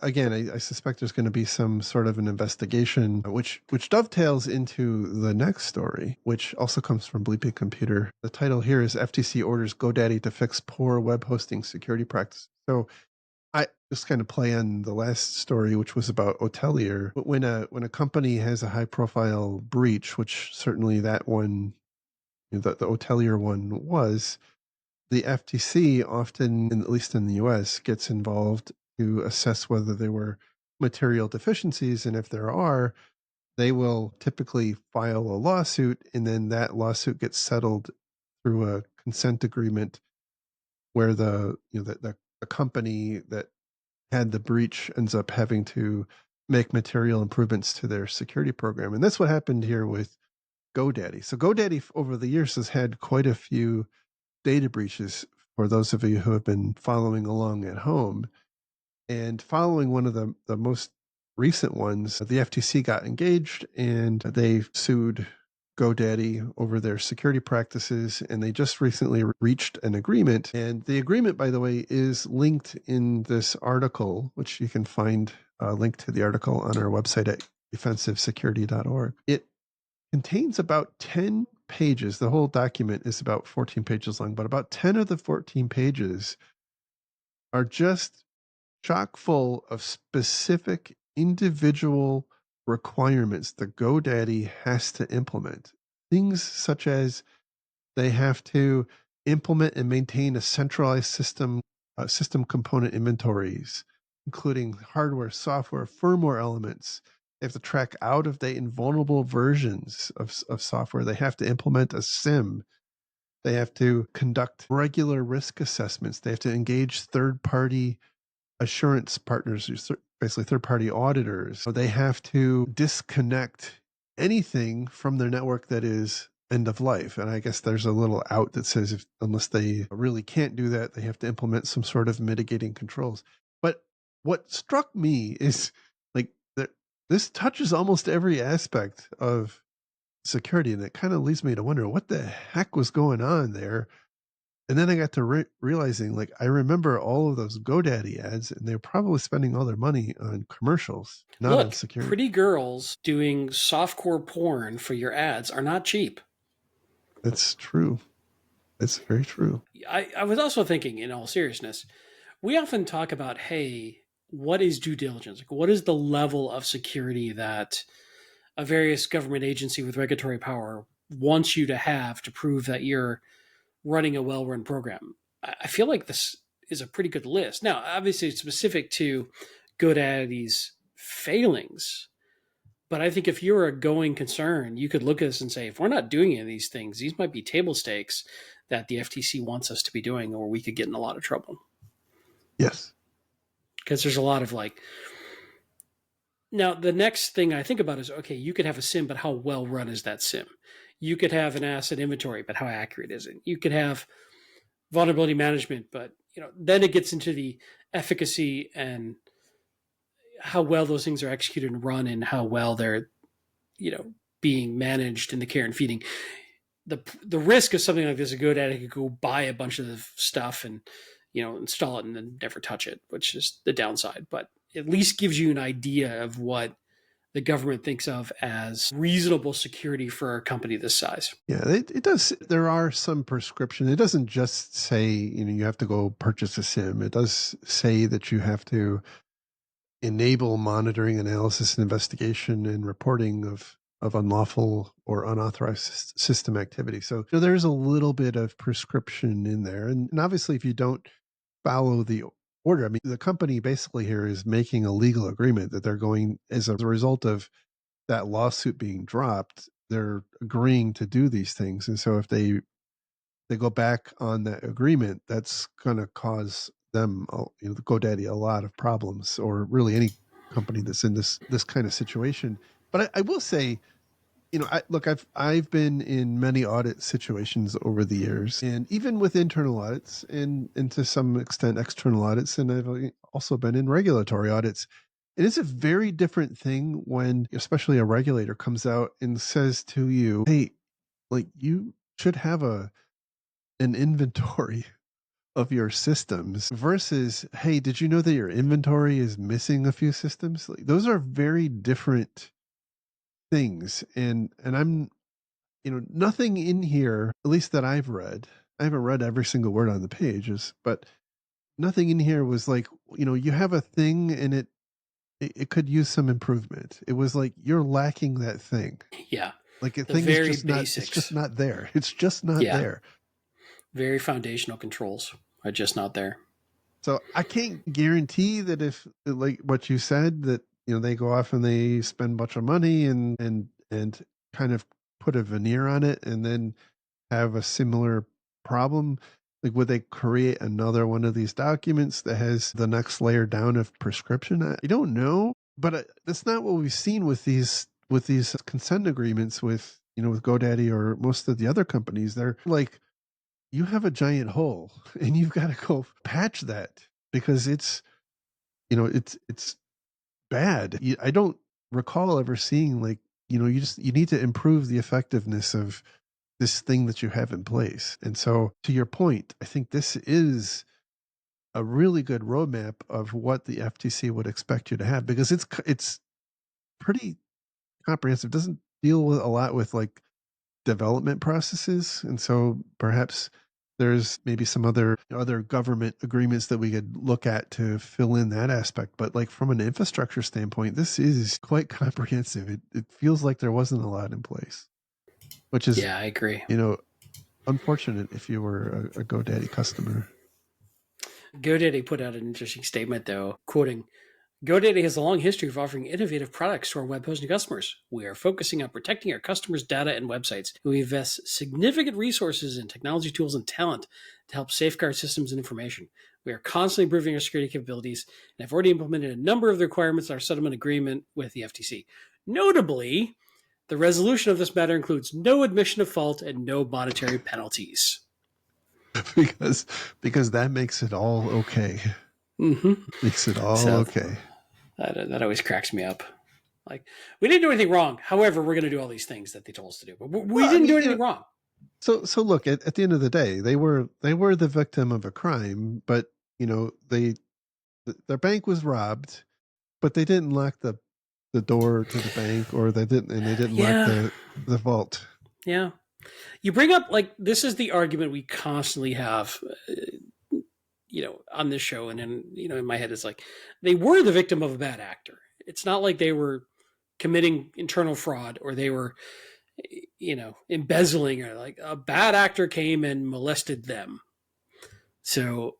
again, I suspect there's going to be some sort of an investigation, which dovetails into the next story, which also comes from Bleeping Computer. The title here is FTC orders GoDaddy to fix poor web hosting security practices. So I just kind of play on the last story, which was about Hotelier. But when a company has a high profile breach, which certainly that one, the Hotelier one was, the FTC often, at least in the US, gets involved to assess whether there were material deficiencies. And if there are, they will typically file a lawsuit, and then that lawsuit gets settled through a consent agreement where the company that had the breach ends up having to make material improvements to their security program. And that's what happened here with GoDaddy. So GoDaddy over the years has had quite a few data breaches for those of you who have been following along at home. And following one of the most recent ones, the FTC got engaged and they sued GoDaddy over their security practices. And they just recently reached an agreement. And the agreement, by the way, is linked in this article, which you can find a link to the article on our website at defensivesecurity.org. It contains about 10 pages. The whole document is about 14 pages long, but about 10 of the 14 pages are just chock full of specific individual requirements that GoDaddy has to implement. Things such as they have to implement and maintain a centralized system component inventories, including hardware, software, firmware elements. They have to track out of date and vulnerable versions of software. They have to implement a SIM. They have to conduct regular risk assessments. They have to engage third-party assurance partners, basically third-party auditors. So they have to disconnect anything from their network that is end of life. And I guess there's a little out that says unless they really can't do that, they have to implement some sort of mitigating controls. But what struck me is like that this touches almost every aspect of security, and it kind of leads me to wonder what the heck was going on there. And then I got to realizing, like, I remember all of those GoDaddy ads, and they're probably spending all their money on commercials, not on Look, security. pretty girls doing softcore porn for your ads are not cheap. That's true. It's very true. I was also thinking, in all seriousness, we often talk about, hey, what is due diligence? Like, what is the level of security that a various government agency with regulatory power wants you to have to prove that you're running a well-run program? I feel like this is a pretty good list. Now, obviously, it's specific to GoDaddy's failings, but I think if you're a going concern, you could look at this and say, if we're not doing any of these things, these might be table stakes that the FTC wants us to be doing, or we could get in a lot of trouble. Yes. Because there's a lot of like, now the next thing I think about is, okay, you could have a SIM, but how well run is that SIM? You could have an asset inventory, but how accurate is it? You could have vulnerability management, but then it gets into the efficacy and how well those things are executed and run, and how well they're being managed in the care and feeding. The risk of something like this is GoDaddy could go buy a bunch of stuff and install it and then never touch it, which is the downside. But at least gives you an idea of what the government thinks of as reasonable security for a company this size. Yeah, it does. There are some prescription. It doesn't just say, you have to go purchase a SIM. It does say that you have to enable monitoring, analysis, and investigation and reporting of unlawful or unauthorized system activity. So there's a little bit of prescription in there. And obviously, if you don't follow the order, I mean, the company basically here is making a legal agreement that they're going, as a result of that lawsuit being dropped, they're agreeing to do these things. And so if they go back on that agreement, that's going to cause them, GoDaddy, a lot of problems, or really any company that's in this kind of situation. But I will say, I've been in many audit situations over the years, and even with internal audits, and to some extent external audits, and I've also been in regulatory audits. It is a very different thing when, especially a regulator comes out and says to you, "Hey, like you should have an inventory of your systems versus, hey, did you know that your inventory is missing a few systems? Like, those are very different things. And I'm, nothing in here, at least that I've read. I haven't read every single word on the pages, but nothing in here was like, you have a thing and it could use some improvement. It was like you're lacking that thing. Yeah. Like a The thing is very just not, it's just basics. not there. It's just not Yeah. there. Very foundational controls are just not there. So I can't guarantee that if, like what you said, that they go off and they spend a bunch of money and kind of put a veneer on it and then have a similar problem. Like, would they create another one of these documents that has the next layer down of prescription? I don't know, but that's not what we've seen with these consent agreements with with GoDaddy or most of the other companies. They're like, you have a giant hole and you've got to go patch that because it's bad. I don't recall ever seeing like, you need to improve the effectiveness of this thing that you have in place. And so to your point, I think this is a really good roadmap of what the FTC would expect you to have because it's pretty comprehensive. It doesn't deal with a lot with like development processes. And so perhaps there's maybe some other government agreements that we could look at to fill in that aspect. But like from an infrastructure standpoint, this is quite comprehensive. It feels like there wasn't a lot in place, which is, Yeah, I agree. unfortunate if you were a GoDaddy customer. GoDaddy put out an interesting statement, though, quoting GoDaddy has a long history of offering innovative products to our web hosting customers. We are focusing on protecting our customers' data and websites. We invest significant resources in technology tools and talent to help safeguard systems and information. We are constantly improving our security capabilities and have already implemented a number of the requirements in our settlement agreement with the FTC. Notably, the resolution of this matter includes no admission of fault and no monetary penalties. because that makes it all okay. Mm-hmm. Makes it all So okay. that always cracks me up. Like, we didn't do anything wrong. However, we're going to do all these things that they told us to do. But we Well, I didn't do mean, anything wrong. so look, at the end of the day, they were the victim of a crime, but they their bank was robbed, but they didn't lock the door to the bank, or they didn't lock Yeah. the vault. Yeah. You bring up, like, this is the argument we constantly have, on this show. And then, in my head, it's like, they were the victim of a bad actor. It's not like they were committing internal fraud or they were, embezzling, or like a bad actor came and molested them. So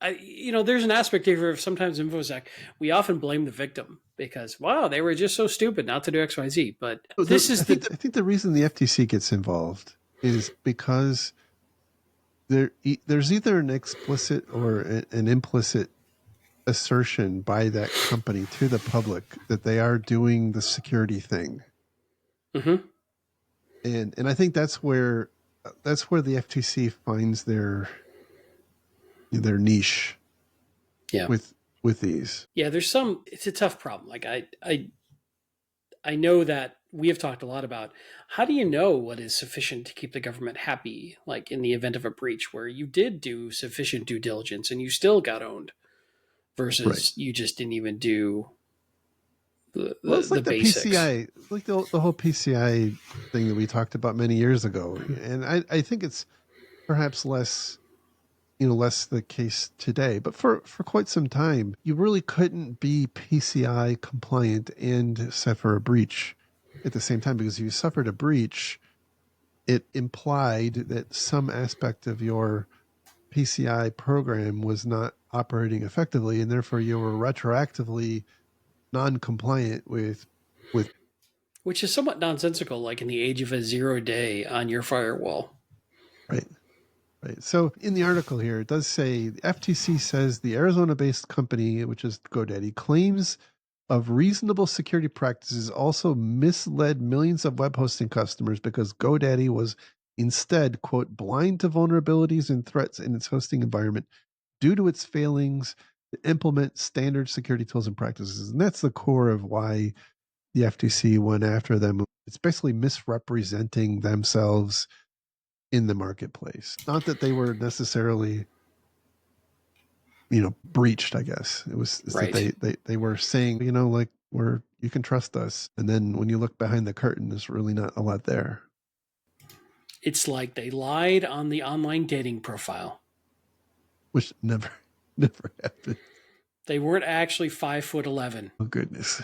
there's an aspect here of sometimes InfoSec, we often blame the victim because, wow, they were just so stupid not to do X, Y, Z. But So this is the, I think the reason the FTC gets involved is because there's either an explicit or an implicit assertion by that company to the public that they are doing the security thing, mm-hmm. and I think that's where the FTC finds their niche Yeah. with these. Yeah, it's a tough problem. Like, I know that we have talked a lot about how do you know what is sufficient to keep the government happy, like in the event of a breach where you did do sufficient due diligence and you still got owned Right. versus you just didn't even do the, Well, the, it's the like the basics. PCI, like the whole PCI thing that we talked about many years ago, and I think it's perhaps less the case today, but for quite some time, you really couldn't be PCI compliant and suffer a breach at the same time, because if you suffered a breach, it implied that some aspect of your PCI program was not operating effectively, and therefore you were retroactively non-compliant with Which is somewhat nonsensical, like in the age of a 0 day on your firewall. right. Right. So in the article here, it does say the FTC says the Arizona-based company, which is GoDaddy, claims of reasonable security practices also misled millions of web hosting customers because GoDaddy was instead, quote, blind to vulnerabilities and threats in its hosting environment due to its failings to implement standard security tools and practices. And that's the core of why the FTC went after them. It's basically misrepresenting themselves in the marketplace. Not that they were necessarily breached, I guess. It's that Right. they were saying, like, you can trust us. And then when you look behind the curtain, there's really not a lot there. It's like they lied on the online dating profile. Which never, never happened. They weren't actually 5'11". Oh, goodness.